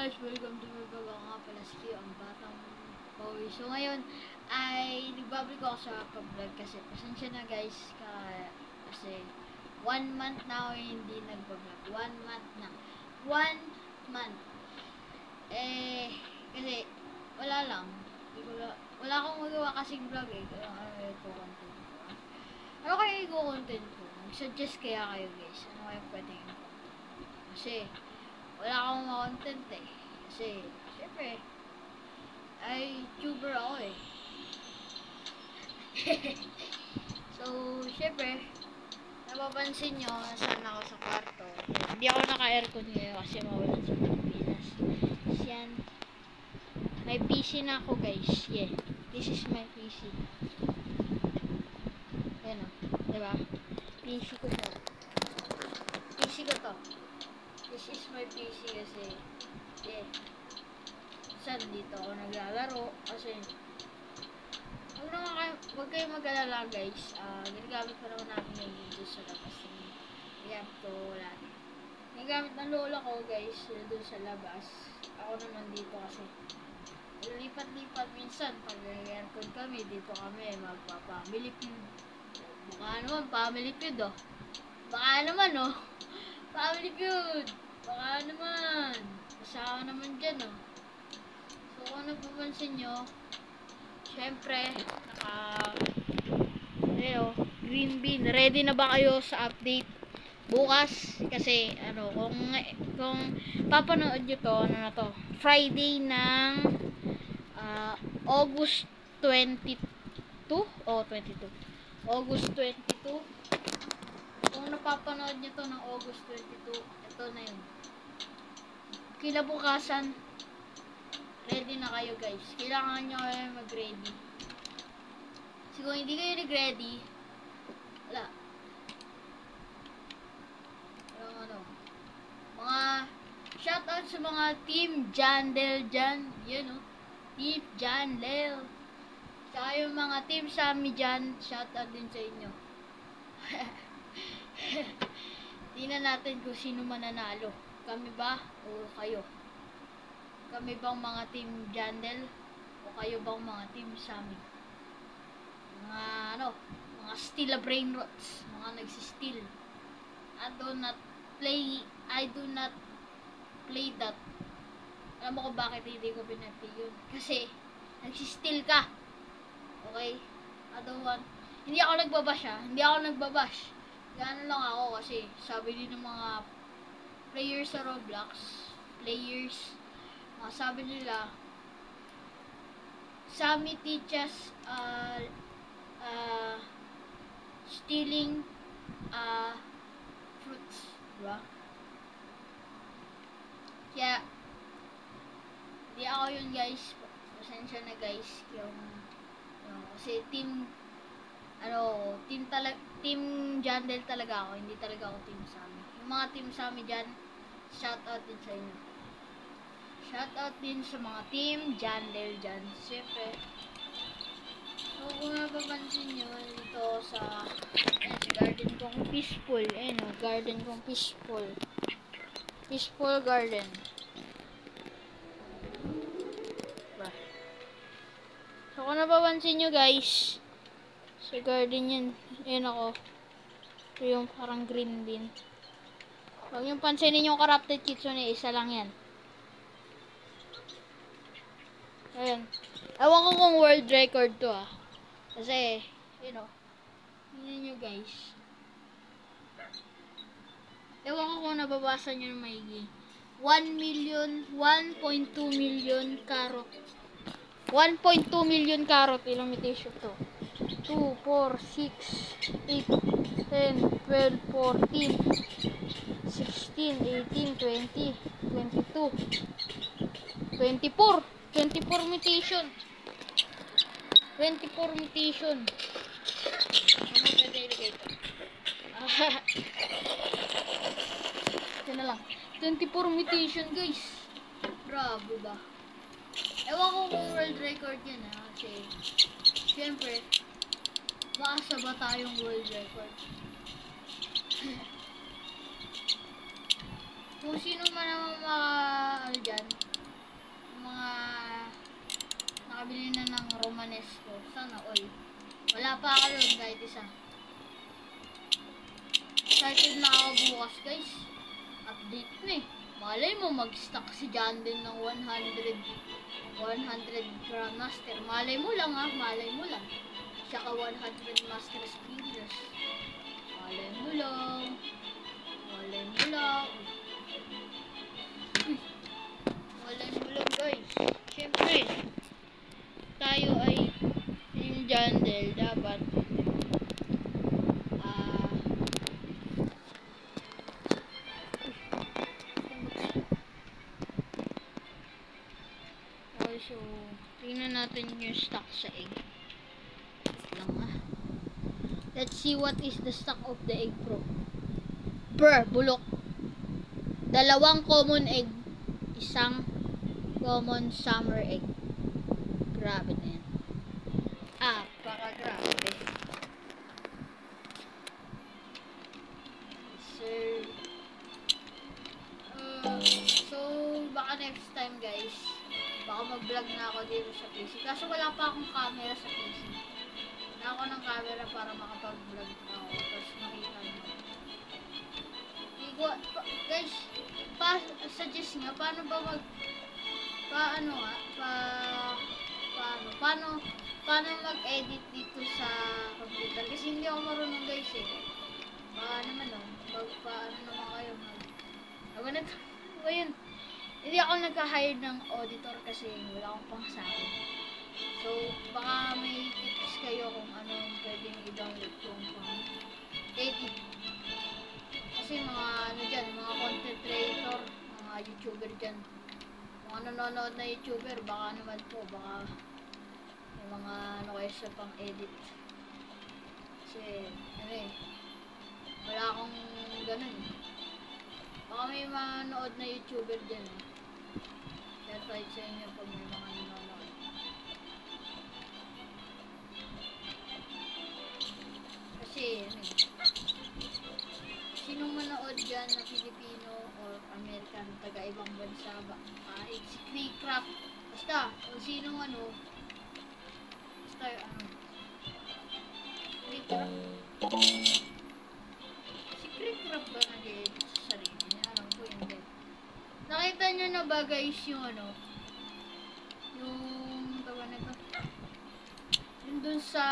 guys! Welcome to my vlog. Ako nga pala si Kio, ang batang Bowie. So ngayon ay nagbabalik ako sa pag-vlog kasi pasensya na guys kasi 1 month na ako hindi nagbablog. 1 month na. 1 month. Kasi wala lang. Wala akong magawa kasing vlog eh. Kaya ano ko content ko. Ano kaya i-content ko? Mag-suggest kaya kayo guys. Ano kaya pwede yung content? Kasi wala akong content eh. Kasi, syempre, ay YouTuber ako eh. So, syempre, napapansin nyo, nasaan ako sa kwarto. Hindi ako naka-aircon ngayon kasi mawalan sa Pilipinas. Yan. May PC na ako guys. Yeah. This is my PC. Yan o. Diba? PC ko siya. PC ko to. This is my PC kasi saan dito ako naglalaro kasi huwag kayo mag-alala guys, ginagamit pa naman namin yung video sa labas gamit ko wala ginagamit ng lola ko guys doon sa labas. Ako naman dito kasi lipat-lipat minsan pag aircon kami dito kami magpa-family feud. Baka naman family feud oh. Baka naman oh. Family feud. Baka naman. Kasama naman dyan, oh. So, kung napapansin nyo, syempre, green bean. Ready na ba kayo sa update? Bukas, kasi, kung papanood nyo to, ano na to, Friday ng, August 22? Oh, 22. August 22. Kung napapanood nyo to ng August 22, ito na yun. Kinabukasan, ready na kayo guys. Kailangan nyo kayo mag-ready. Kasi kung hindi kayo nag-ready, wala. Mga shoutout sa mga Team Jandel dyan. Yan o. Team Jandel. Saka yung mga Team Sammy dyan, shoutout din sa inyo. Tingnan natin kung sino mananalo. Kami ba o kayo? Kami bang mga Team Jandel o kayo bang mga Team Sammy? Mga steal a brain rots, mga nagsisteal. I do not play that. Alam mo kung bakit hindi ko pinapay yun? Kasi nagsisteal ka. Okay? Hindi ako nagbabash. Gano'n lang ako kasi sabi din ng mga players sa Roblox, sabi nila, Sammy teaches stealing fruits, diba? Kaya, di ako yun guys, pasensya na guys, kasi Team Jandel talaga ako, hindi talaga ako Team Sammy. Yung mga Team Sammy dyan, shoutout din sa inyo. Shoutout din sa mga Team Jandel dyan. Siyempre, so kung napapansin nyo, dito sa garden kong peaceful. Garden kong peaceful. Peaceful garden. So kung napapansin nyo guys, sa garden yan, ako. Ito yung parang green bean. Huwag yung pansinin yung corrupted kitsune, isa lang yan. Ayan. Ewan ko kung world record to Kasi, tignan nyo guys. Ewan ko kung nababasa nyo ng maigi. 1.2 million carrot. 1.2 million carrot illumination to. 2, 4, 6, 8, 10, 12, 14, 16, 18, 20, 22, 24 mutation. 24 mutation. Ano pwede ilagay ito? Ito na lang. 24 mutation guys. Grabe ba? Ewan ko kung world record yan kasi syempre maasa ba tayong world record? Kung sino man naman dyan, Wala pa ako nun kahit isa. Excited na ako bukas guys. Update na eh. Malay mo mag-stock si John din ng 100 Grandmaster. Malay mo lang ha, malay mo lang. Tsaka 100 Master Speeders. Malay mo lang. Malay mo lang. Malay mo lang guys. Siyempre, tayo ay yung Jandel dapat so, tingnan natin yung stock sa egg. Wait lang ah. Let's see what is the stock of the egg pro. Bulok. 2 common egg. 1 common summer egg. Grabe na yan. Grabe. Sir. So, baka next time guys. Baka mag-vlog na ako dito sa PC. Kaso wala pa akong camera sa PC. Na ako ng camera para makapag-vlog ako. Tapos makita nyo. Guys, suggest nga, paano ba paano mag-edit dito sa computer? Kasi hindi ako marunong guys eh. Paano naman kayo Ayun. Hindi ako nagka-hire ng auditor kasi wala akong pangsabi. So, baka may tips kayo kung ano pwedeng i-download kung pang-edit. Kasi mga content creator, mga YouTuber dyan. Mga nanonood na YouTuber, baka naman po, baka may mga kayo sa pang-edit. Kasi, wala akong ganun eh. Baka may manood na YouTuber dyan eh. Kaya try sa inyo pag may mga nanonood. Kasi, sinong manood dyan na Pilipino or American, taga-ibang bansa ba? Si Craycraft. Basta, kung sinong Craycraft. Si Craycraft ba nag-edit sa sarili niya? Alam ko hindi. Nakita nyo na ba guys yung yung tawa na ito? Yung dun sa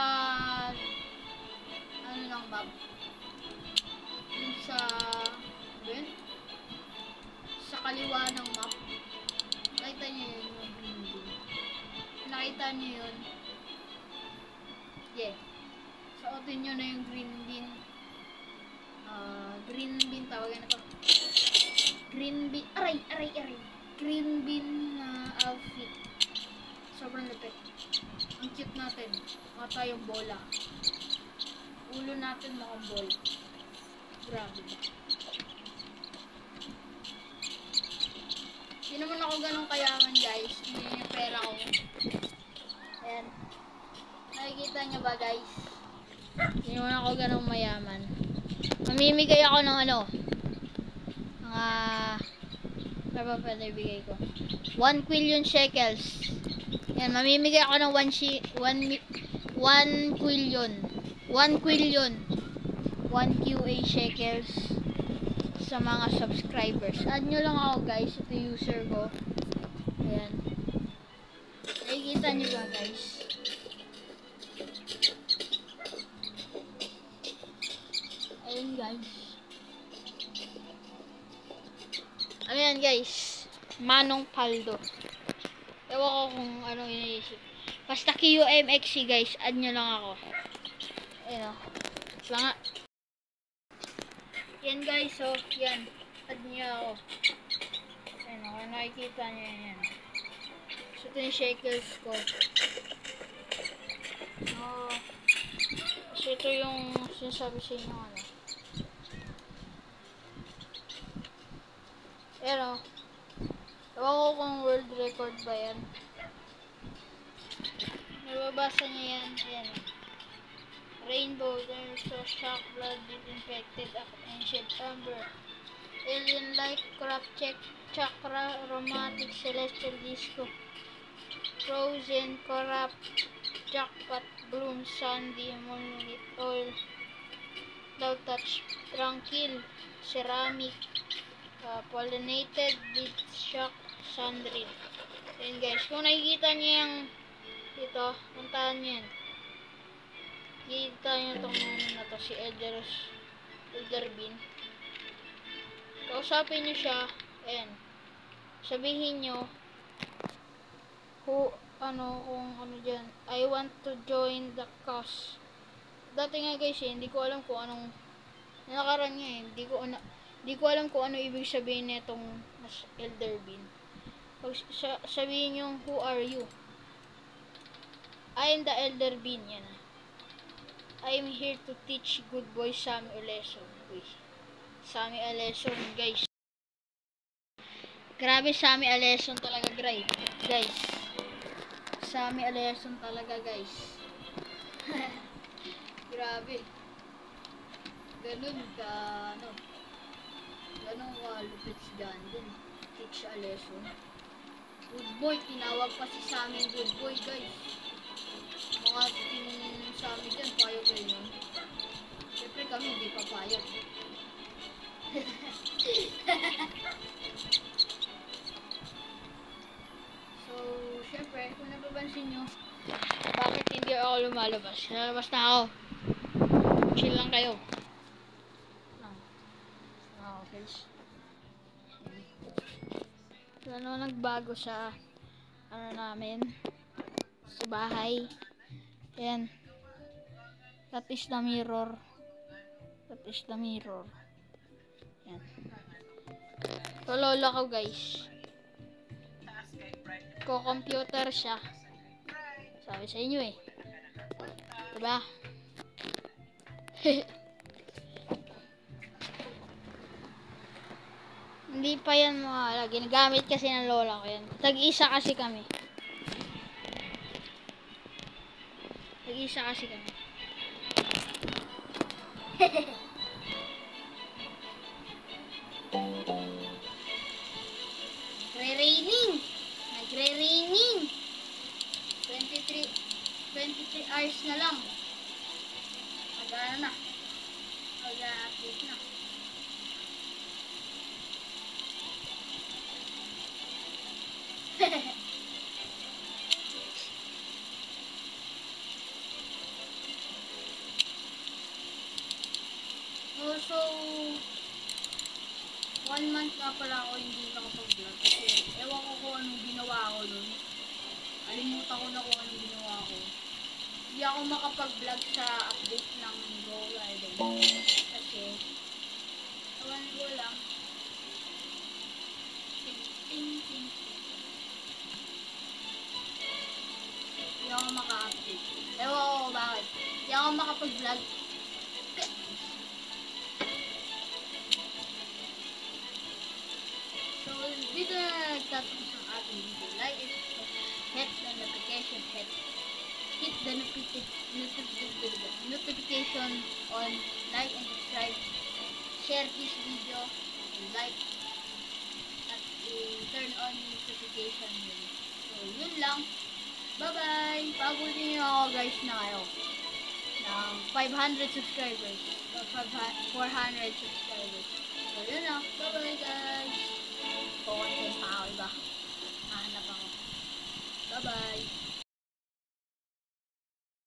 ng map? Yung sa kaliwa ng map. Nakita nyo yun yung green bean. Nakita nyo yun? Yeah. Suotin nyo na yung green bean. Green bean tawagan na to. Green bean. Aray. Green bean na outfit. Sobrang lupit. Ang cute natin. Mga tayong bola. Ulo natin mga bola. Grabe. Hindi naman ako ganun kayaman guys. Hindi yung pera ko. Ayan. Nakikita nyo ba guys? Hindi naman ako ganun mayaman. Mamimigay ako ng ano ba pwede ibigay ko? 1 quillion shekels. Yan, mamimigay ako ng 1 quillion. 1 quillion. 1 QA shekels sa mga subscribers. Add nyo lang ako guys. Ito user ko. Ayan. Nakikita nyo ba guys? Ayan guys. Ayan guys. Manong Paldo. Ewan ko kung ano iniisip. Basta QMXC guys. Add nyo lang ako. Ayan o. Nga. Yan guys. So, yan. Add nyo ako. Ayan o. Nakikita nyo yan. So, ito yung shekels ko. So, ito yung sinasabi sa inyo Ayan o. Ewan ko kung world record ba yan. Nababasa niya yan. Ayan o. Rainbow, there's a shock, blood, infected, ancient amber, alien light, crop check, chakra, aromatic, celestial disco, frozen, corrupt, Jackpot, Bloom, Sandy, Moonlit Oil, Love Touch, Tranquil, Ceramic, Pollinated, Beach Shock, Sandrin. Ayan guys, kung nakikita niyo yung dito, puntahan niyo yan. Nakikita niyo itong na to, si Elderbean. Kausapin niyo siya, ayan. Sabihin niyo, kung ano dyan, I want to join the cause. Dati nga guys hindi ko alam kung anong nakaraan niya hindi ko alam kung ano ibig sabihin nitong Elderbean. Pag sabihin niyo, who are you? I am the Elderbean, yan. I am here to teach good boy Sammy a lesson. Uy, Sammy a lesson guys. Grabe, Sammy a lesson talaga guys. Sammy a lesson talaga guys. Grabe. Ganun ka lupit si John din. Teach a lesson. Good boy, tinawag pa si Sammy good boy guys. Mga Sammy dyan, payag kayo nun. Siyempre kami hindi pa payag. So, siyempre, kung napapansin nyo, bakit hindi ako lumalabas? Lalabas na ako. Chill lang kayo. Guys. Ano nagbago sa namin sa bahay. Ayan. That is the mirror. Ayan. Ito lola ko guys. Ko-computer siya. Sabi sa inyo eh. Diba? Hindi pa yan mga ginagamit kasi ng lola ko yan. Tag-isa kasi kami. Nagre-raining. 23 hours na lang. Mag-update na. Also, 1 month nga pala ako hindi nakapag-vlog kasi ewan ko kung anong ginawa ko nun. Alimutan ko na kung anong ginawa ko. Hindi ako makapag-vlog sa update ng Go Garden kasi ewan ko lang. Hindi ako maka-update. Ewan ko bakit. Hindi ako makapag-vlog. So, dito na nagtatapos ang ating video. Like it, hit the notification, hit the notification on, like and subscribe, share this video, and like, at turn on notification yun. So, yun lang. Bye-bye! Pagutin nyo ako guys na kayo ng 500 subscribers or 400 subscribers. So, yun lang. Bye-bye guys! 4